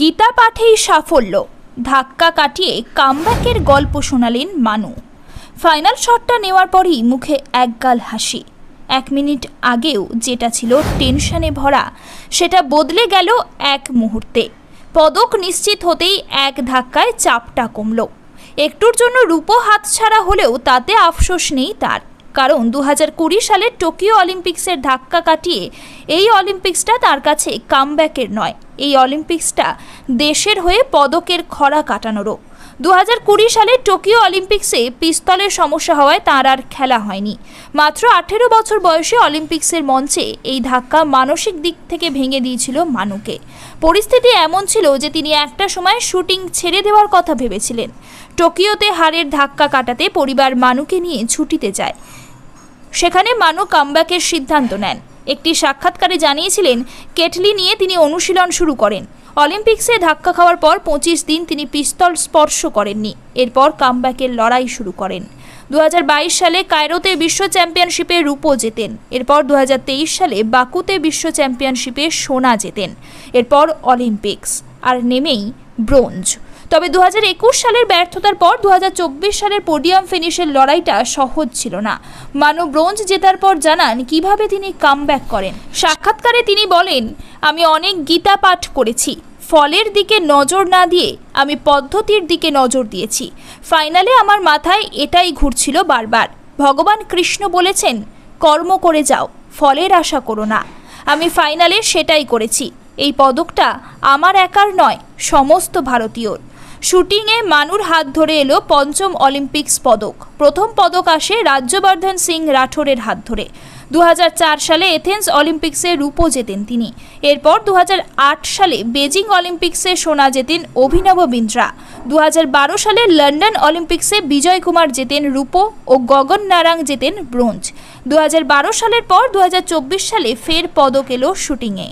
গীতা পাঠেই সাফল্য, ধাক্কা কাটিয়ে কামব্যাকের গল্প শোনালেন মানু। ফাইনাল শটটা নেওয়ার পরই মুখে একগাল হাসি। 1 মিনিট আগেও যেটা ছিল টেনশনে ভরা, সেটা বদলে গেল এক মুহূর্তে। পদক নিশ্চিত হতেই এক ধাক্কায় চাপটা কমল। একটুর জন্য রূপো হাতছাড়া হলেও তাতে আফসোস নেই তার, কারণ 2020 সালের টোকিও অলিম্পিক্সের ধাক্কা কাটিয়ে এই অলিম্পিক্সটা তার কাছে কামব্যাকের নয়, এই অলিম্পিক্সটা দেশের হয়ে পদকের খরা কাটানোরও। 2020 সালের টোকিও অলিম্পিক্সে পিস্তলের সমস্যা হওয়ায় তার আর খেলা হয়নি। মাত্র 18 বছর বয়সে অলিম্পিক্সের মঞ্চে এই ধাক্কা মানসিক দিক থেকে ভেঙে দিয়েছিল মানুকে। পরিস্থিতি এমন ছিল যে তিনি একটা সময় শুটিং ছেড়ে দেওয়ার কথা ভেবেছিলেন। টোকিওতে হারের ধাক্কা কাটাতে পরিবার মানুকে নিয়ে ছুটিতে যায়। সেখানে মানু কামব্যাকের সিদ্ধান্ত নেন। একটি সাক্ষাৎকারে জানিয়েছিলেন, কেটলি নিয়ে তিনি অনুশীলন শুরু করেন। অলিম্পিক্সে ধাক্কা খাওয়ার পর 25 দিন তিনি পিস্তল স্পর্শ করেননি। এরপর কামব্যাকের লড়াই শুরু করেন। 2022 সালে কায়রোতে বিশ্ব চ্যাম্পিয়নশিপে রূপো জেতেন। এরপর 2023 সালে বাকুতে বিশ্ব চ্যাম্পিয়নশিপে সোনা জেতেন। এরপর অলিম্পিক্স, আর নেমেই ব্রোঞ্জ। তবে 2021 সালের ব্যর্থতার পর 2024 সালের পোডিয়াম ফিনিশের লড়াইটা সহজ ছিল না। মানু ব্রোঞ্জ জেতার পর জানান কিভাবে তিনি কামব্যাক করেন। সাক্ষাৎকারে তিনি বলেন, আমি অনেক গীতা পাঠ করেছি, ফলের দিকে নজর না দিয়ে আমি পদ্ধতির দিকে নজর দিয়েছি। ফাইনালে আমার মাথায় এটাই ঘুরছিল বারবার। ভগবান কৃষ্ণ বলেছেন, কর্ম করে যাও, ফলের আশা করো না। আমি ফাইনালে সেটাই করেছি। এই পদকটা আমার একার নয়, সমস্ত ভারতীয়র। শুটিংয়ে মানুর হাত ধরে এলো 5ম অলিম্পিক্স পদক। প্রথম পদক আসে রাজ্যবর্ধন সিং রাঠোরের হাত ধরে। 2004 সালে এথেন্স অলিম্পিক্সে রূপো জেতেন তিনি। এরপর 2008 সালে বেজিং অলিম্পিক্সে সোনা জেতেন অভিনব বিন্দ্রা। 2012 সালে লন্ডন অলিম্পিক্সে বিজয় কুমার জেতেন রূপো ও গগন নারাং জেতেন ব্রোঞ্জ। 2012 সালের পর 2024 সালে ফের পদক এলো শুটিংয়ে।